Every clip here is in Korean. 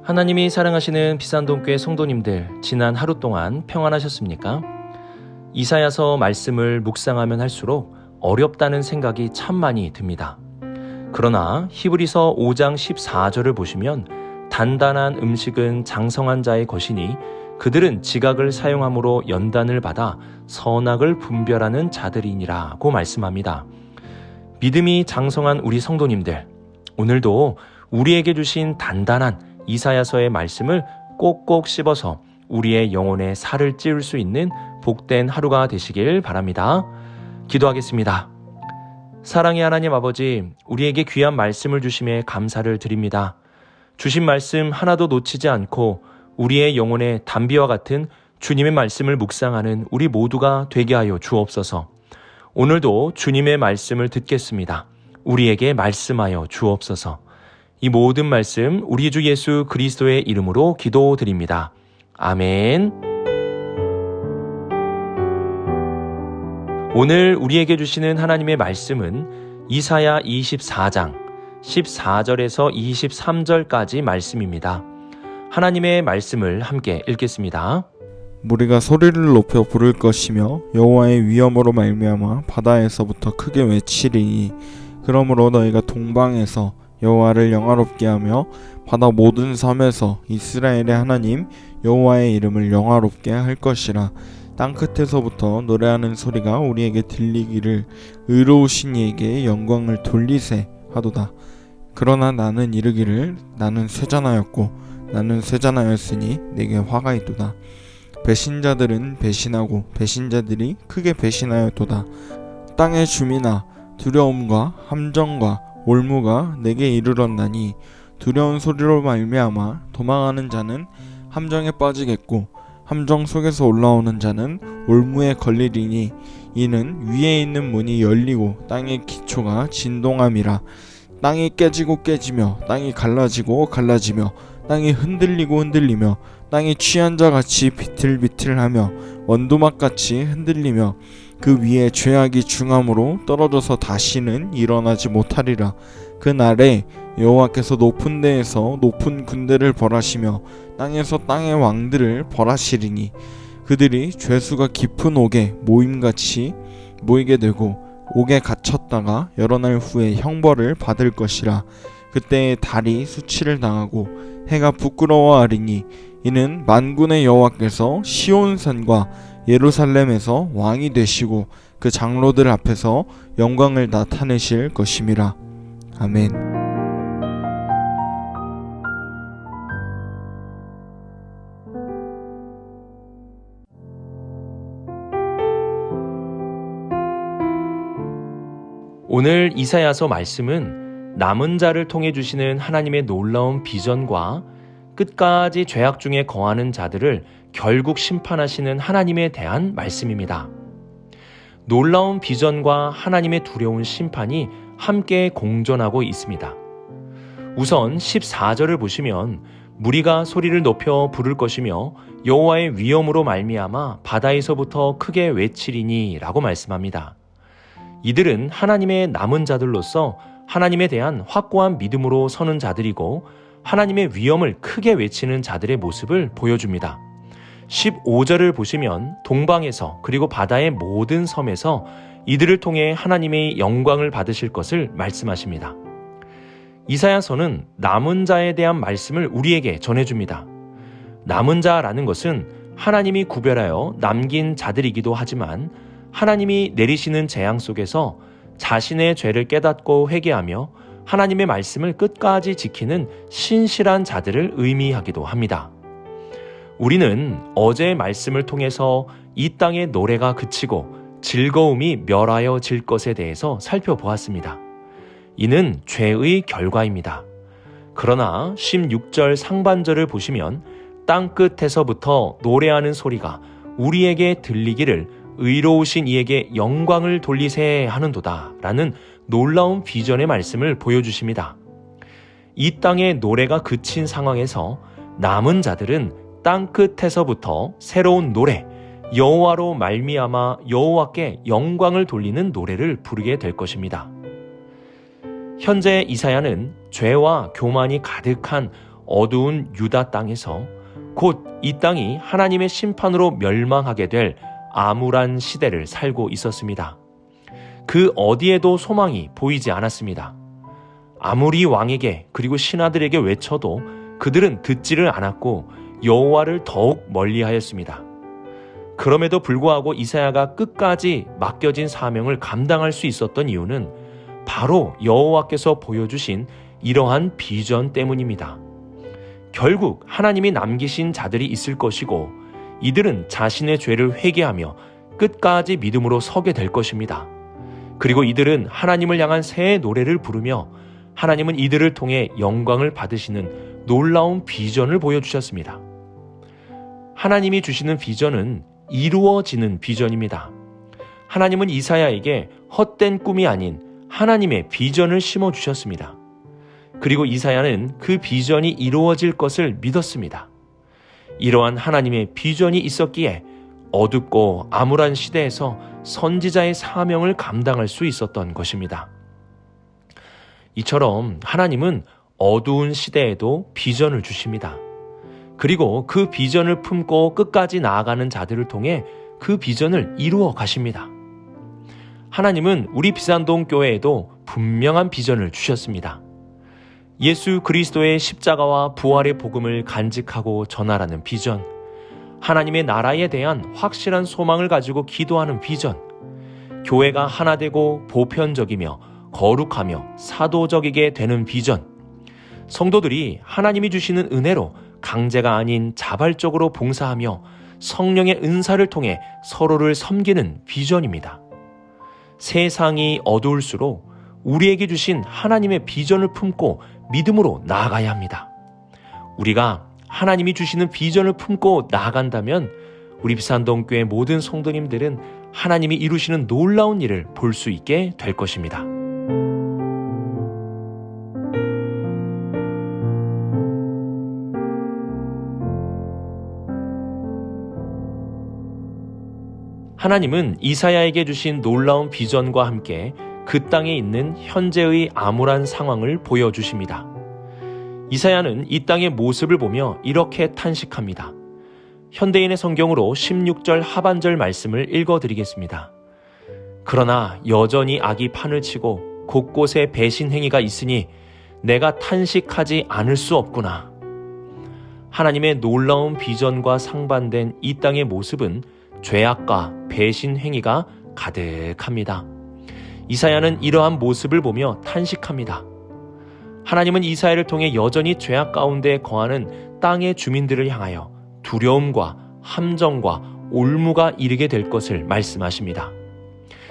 하나님이 사랑하시는 비산동교회 성도님들, 지난 하루 동안 평안하셨습니까? 이사야서 말씀을 묵상하면 할수록 어렵다는 생각이 참 많이 듭니다. 그러나 히브리서 5장 14절을 보시면 단단한 음식은 장성한 자의 것이니 그들은 지각을 사용함으로 연단을 받아 선악을 분별하는 자들이니라고 말씀합니다. 믿음이 장성한 우리 성도님들, 오늘도 우리에게 주신 단단한 이사야서의 말씀을 꼭꼭 씹어서 우리의 영혼에 살을 찌울 수 있는 복된 하루가 되시길 바랍니다. 기도하겠습니다. 사랑의 하나님 아버지, 우리에게 귀한 말씀을 주심에 감사를 드립니다. 주신 말씀 하나도 놓치지 않고 우리의 영혼에 담비와 같은 주님의 말씀을 묵상하는 우리 모두가 되게 하여 주옵소서. 오늘도 주님의 말씀을 듣겠습니다. 우리에게 말씀하여 주옵소서. 이 모든 말씀 우리 주 예수 그리스도의 이름으로 기도드립니다. 아멘. 오늘 우리에게 주시는 하나님의 말씀은 이사야 24장 14절에서 23절까지 말씀입니다. 하나님의 말씀을 함께 읽겠습니다. 무리가 소리를 높여 부를 것이며 여호와의 위엄으로 말미암아 바다에서부터 크게 외치리니 그러므로 너희가 동방에서 여호와를 영화롭게 하며 바다 모든 섬에서 이스라엘의 하나님 여호와의 이름을 영화롭게 할 것이라. 땅끝에서부터 노래하는 소리가 우리에게 들리기를 의로우신 이에게 영광을 돌리세 하도다. 그러나 나는 이르기를 나는 쇠잔하였고 나는 쇠잔하였으니 내게 화가 있도다. 배신자들은 배신하고 배신자들이 크게 배신하였도다. 땅의 주민아, 두려움과 함정과 올무가 내게 이르렀나니 두려운 소리로 말미암아 도망하는 자는 함정에 빠지겠고 함정 속에서 올라오는 자는 올무에 걸리리니 이는 위에 있는 문이 열리고 땅의 기초가 진동함이라. 땅이 깨지고 깨지며 땅이 갈라지고 갈라지며 땅이 흔들리고 흔들리며 땅이 취한 자같이 비틀비틀하며 원두막같이 흔들리며 그 위에 죄악이 중함으로 떨어져서 다시는 일어나지 못하리라. 그 날에 여호와께서 높은 데에서 높은 군대를 벌하시며 땅에서 땅의 왕들을 벌하시리니 그들이 죄수가 깊은 옥에 모임같이 모이게 되고 옥에 갇혔다가 여러 날 후에 형벌을 받을 것이라. 그때에 달이 수치를 당하고 해가 부끄러워하리니 이는 만군의 여호와께서 시온산과 예루살렘에서 왕이 되시고 그 장로들 앞에서 영광을 나타내실 것임이라. 아멘. 오늘 이사야서 말씀은 남은 자를 통해 주시는 하나님의 놀라운 비전과 끝까지 죄악 중에 거하는 자들을 결국 심판하시는 하나님에 대한 말씀입니다. 놀라운 비전과 하나님의 두려운 심판이 함께 공존하고 있습니다. 우선 14절을 보시면 무리가 소리를 높여 부를 것이며 여호와의 위엄으로 말미암아 바다에서부터 크게 외치리니 라고 말씀합니다. 이들은 하나님의 남은 자들로서 하나님에 대한 확고한 믿음으로 서는 자들이고 하나님의 위엄을 크게 외치는 자들의 모습을 보여줍니다. 15절을 보시면 동방에서 그리고 바다의 모든 섬에서 이들을 통해 하나님의 영광을 받으실 것을 말씀하십니다. 이사야서는 남은 자에 대한 말씀을 우리에게 전해줍니다. 남은 자라는 것은 하나님이 구별하여 남긴 자들이기도 하지만 하나님이 내리시는 재앙 속에서 자신의 죄를 깨닫고 회개하며 하나님의 말씀을 끝까지 지키는 신실한 자들을 의미하기도 합니다. 우리는 어제의 말씀을 통해서 이 땅의 노래가 그치고 즐거움이 멸하여질 것에 대해서 살펴보았습니다. 이는 죄의 결과입니다. 그러나 16절 상반절을 보시면 땅끝에서부터 노래하는 소리가 우리에게 들리기를 의로우신 이에게 영광을 돌리세 하는도다 라는 놀라운 비전의 말씀을 보여주십니다. 이 땅의 노래가 그친 상황에서 남은 자들은 땅끝에서부터 새로운 노래, 여호와로 말미암아 여호와께 영광을 돌리는 노래를 부르게 될 것입니다. 현재 이사야는 죄와 교만이 가득한 어두운 유다 땅에서 곧 이 땅이 하나님의 심판으로 멸망하게 될 암울한 시대를 살고 있었습니다. 그 어디에도 소망이 보이지 않았습니다. 아무리 왕에게 그리고 신하들에게 외쳐도 그들은 듣지를 않았고 여호와를 더욱 멀리하였습니다. 그럼에도 불구하고 이사야가 끝까지 맡겨진 사명을 감당할 수 있었던 이유는 바로 여호와께서 보여주신 이러한 비전 때문입니다. 결국 하나님이 남기신 자들이 있을 것이고 이들은 자신의 죄를 회개하며 끝까지 믿음으로 서게 될 것입니다. 그리고 이들은 하나님을 향한 새 노래를 부르며 하나님은 이들을 통해 영광을 받으시는 놀라운 비전을 보여주셨습니다. 하나님이 주시는 비전은 이루어지는 비전입니다. 하나님은 이사야에게 헛된 꿈이 아닌 하나님의 비전을 심어주셨습니다. 그리고 이사야는 그 비전이 이루어질 것을 믿었습니다. 이러한 하나님의 비전이 있었기에 어둡고 암울한 시대에서 선지자의 사명을 감당할 수 있었던 것입니다. 이처럼 하나님은 어두운 시대에도 비전을 주십니다. 그리고 그 비전을 품고 끝까지 나아가는 자들을 통해 그 비전을 이루어 가십니다. 하나님은 우리 비산동 교회에도 분명한 비전을 주셨습니다. 예수 그리스도의 십자가와 부활의 복음을 간직하고 전하라는 비전, 하나님의 나라에 대한 확실한 소망을 가지고 기도하는 비전, 교회가 하나 되고 보편적이며 거룩하며 사도적이게 되는 비전, 성도들이 하나님이 주시는 은혜로 강제가 아닌 자발적으로 봉사하며 성령의 은사를 통해 서로를 섬기는 비전입니다. 세상이 어두울수록 우리에게 주신 하나님의 비전을 품고 믿음으로 나아가야 합니다. 우리가 하나님이 주시는 비전을 품고 나아간다면 우리 비산동교회 모든 성도님들은 하나님이 이루시는 놀라운 일을 볼 수 있게 될 것입니다. 하나님은 이사야에게 주신 놀라운 비전과 함께 그 땅에 있는 현재의 암울한 상황을 보여주십니다. 이사야는 이 땅의 모습을 보며 이렇게 탄식합니다. 현대인의 성경으로 16절 하반절 말씀을 읽어드리겠습니다. 그러나 여전히 악이 판을 치고 곳곳에 배신 행위가 있으니 내가 탄식하지 않을 수 없구나. 하나님의 놀라운 비전과 상반된 이 땅의 모습은 죄악과 배신 행위가 가득합니다. 이사야는 이러한 모습을 보며 탄식합니다. 하나님은 이사야를 통해 여전히 죄악 가운데 거하는 땅의 주민들을 향하여 두려움과 함정과 올무가 이르게 될 것을 말씀하십니다.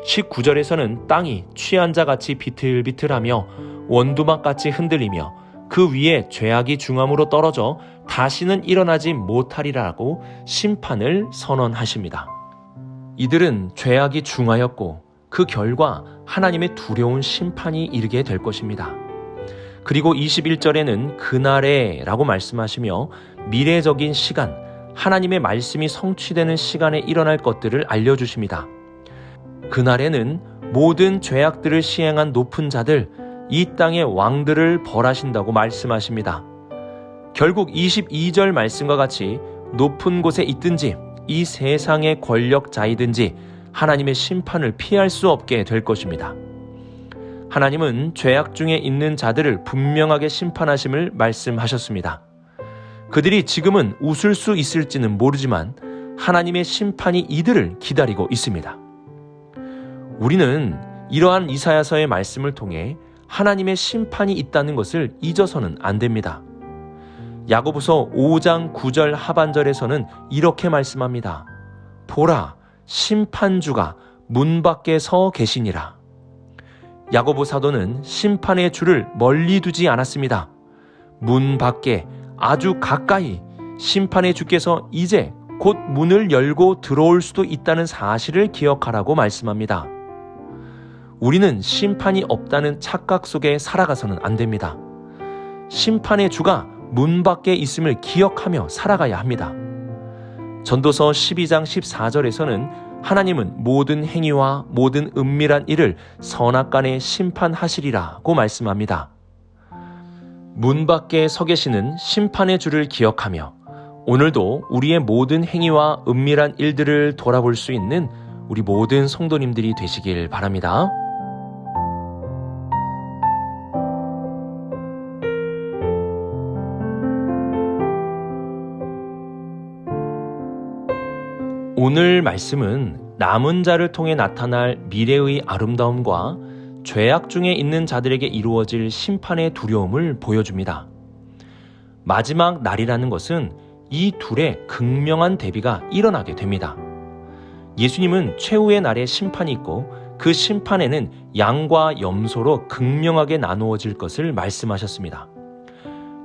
19절에서는 땅이 취한 자같이 비틀비틀하며 원두막같이 흔들리며 그 위에 죄악이 중함으로 떨어져 다시는 일어나지 못하리라고 심판을 선언하십니다. 이들은 죄악이 중하였고 그 결과 하나님의 두려운 심판이 이르게 될 것입니다. 그리고 21절에는 그날에 라고 말씀하시며 미래적인 시간, 하나님의 말씀이 성취되는 시간에 일어날 것들을 알려주십니다. 그날에는 모든 죄악들을 시행한 높은 자들, 이 땅의 왕들을 벌하신다고 말씀하십니다. 결국 22절 말씀과 같이 높은 곳에 있든지 이 세상의 권력자이든지 하나님의 심판을 피할 수 없게 될 것입니다. 하나님은 죄악 중에 있는 자들을 분명하게 심판하심을 말씀하셨습니다. 그들이 지금은 웃을 수 있을지는 모르지만 하나님의 심판이 이들을 기다리고 있습니다. 우리는 이러한 이사야서의 말씀을 통해 하나님의 심판이 있다는 것을 잊어서는 안 됩니다. 야고보서 5장 9절 하반절에서는 이렇게 말씀합니다. 보라, 심판주가 문 밖에 서 계시니라. 야고보 사도는 심판의 주를 멀리 두지 않았습니다. 문 밖에 아주 가까이 심판의 주께서 이제 곧 문을 열고 들어올 수도 있다는 사실을 기억하라고 말씀합니다. 우리는 심판이 없다는 착각 속에 살아가서는 안 됩니다. 심판의 주가 문 밖에 있음을 기억하며 살아가야 합니다. 전도서 12장 14절에서는 하나님은 모든 행위와 모든 은밀한 일을 선악간에 심판하시리라고 말씀합니다. 문 밖에 서 계시는 심판의 주를 기억하며 오늘도 우리의 모든 행위와 은밀한 일들을 돌아볼 수 있는 우리 모든 성도님들이 되시길 바랍니다. 오늘 말씀은 남은 자를 통해 나타날 미래의 아름다움과 죄악 중에 있는 자들에게 이루어질 심판의 두려움을 보여줍니다. 마지막 날이라는 것은 이 둘의 극명한 대비가 일어나게 됩니다. 예수님은 최후의 날에 심판이 있고 그 심판에는 양과 염소로 극명하게 나누어질 것을 말씀하셨습니다.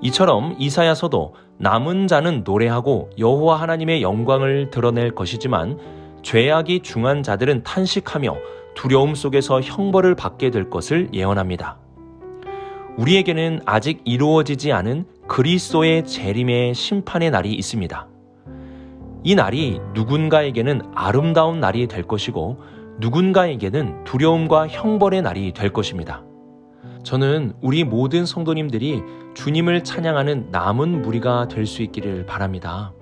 이처럼 이사야서도 남은 자는 노래하고 여호와 하나님의 영광을 드러낼 것이지만 죄악이 중한 자들은 탄식하며 두려움 속에서 형벌을 받게 될 것을 예언합니다. 우리에게는 아직 이루어지지 않은 그리스도의 재림의 심판의 날이 있습니다. 이 날이 누군가에게는 아름다운 날이 될 것이고 누군가에게는 두려움과 형벌의 날이 될 것입니다. 저는 우리 모든 성도님들이 주님을 찬양하는 남은 무리가 될 수 있기를 바랍니다.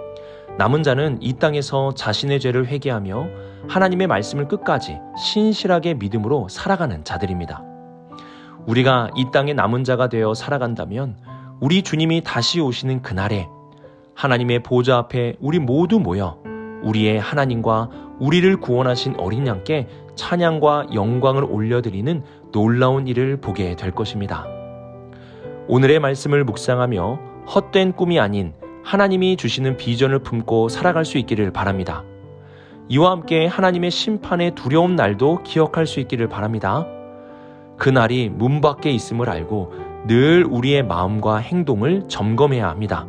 남은 자는 이 땅에서 자신의 죄를 회개하며 하나님의 말씀을 끝까지 신실하게 믿음으로 살아가는 자들입니다. 우리가 이 땅의 남은 자가 되어 살아간다면 우리 주님이 다시 오시는 그날에 하나님의 보좌 앞에 우리 모두 모여 우리의 하나님과 우리를 구원하신 어린 양께 찬양과 영광을 올려드리는 놀라운 일을 보게 될 것입니다. 오늘의 말씀을 묵상하며 헛된 꿈이 아닌 하나님이 주시는 비전을 품고 살아갈 수 있기를 바랍니다. 이와 함께 하나님의 심판의 두려운 날도 기억할 수 있기를 바랍니다. 그 날이 문 밖에 있음을 알고 늘 우리의 마음과 행동을 점검해야 합니다.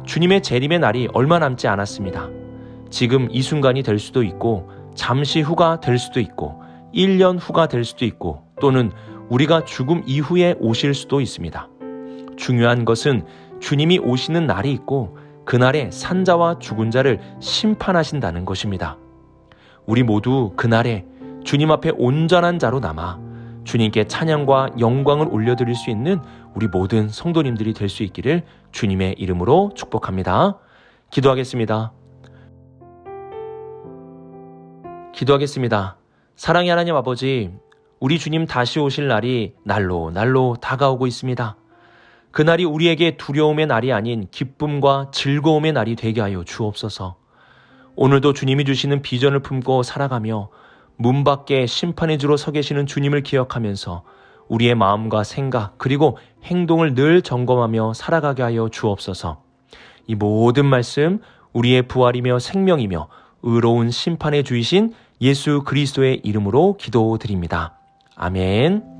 주님의 재림의 날이 얼마 남지 않았습니다. 지금 이 순간이 될 수도 있고 잠시 후가 될 수도 있고 1년 후가 될 수도 있고 또는 우리가 죽음 이후에 오실 수도 있습니다. 중요한 것은 주님이 오시는 날이 있고 그날에 산자와 죽은 자를 심판하신다는 것입니다. 우리 모두 그날에 주님 앞에 온전한 자로 남아 주님께 찬양과 영광을 올려드릴 수 있는 우리 모든 성도님들이 될 수 있기를 주님의 이름으로 축복합니다. 기도하겠습니다. 사랑의 하나님 아버지, 우리 주님 다시 오실 날이 날로 다가오고 있습니다. 그날이 우리에게 두려움의 날이 아닌 기쁨과 즐거움의 날이 되게 하여 주옵소서. 오늘도 주님이 주시는 비전을 품고 살아가며 문 밖에 심판의 주로 서 계시는 주님을 기억하면서 우리의 마음과 생각 그리고 행동을 늘 점검하며 살아가게 하여 주옵소서. 이 모든 말씀 우리의 부활이며 생명이며 의로운 심판의 주이신 예수 그리스도의 이름으로 기도드립니다. 아멘.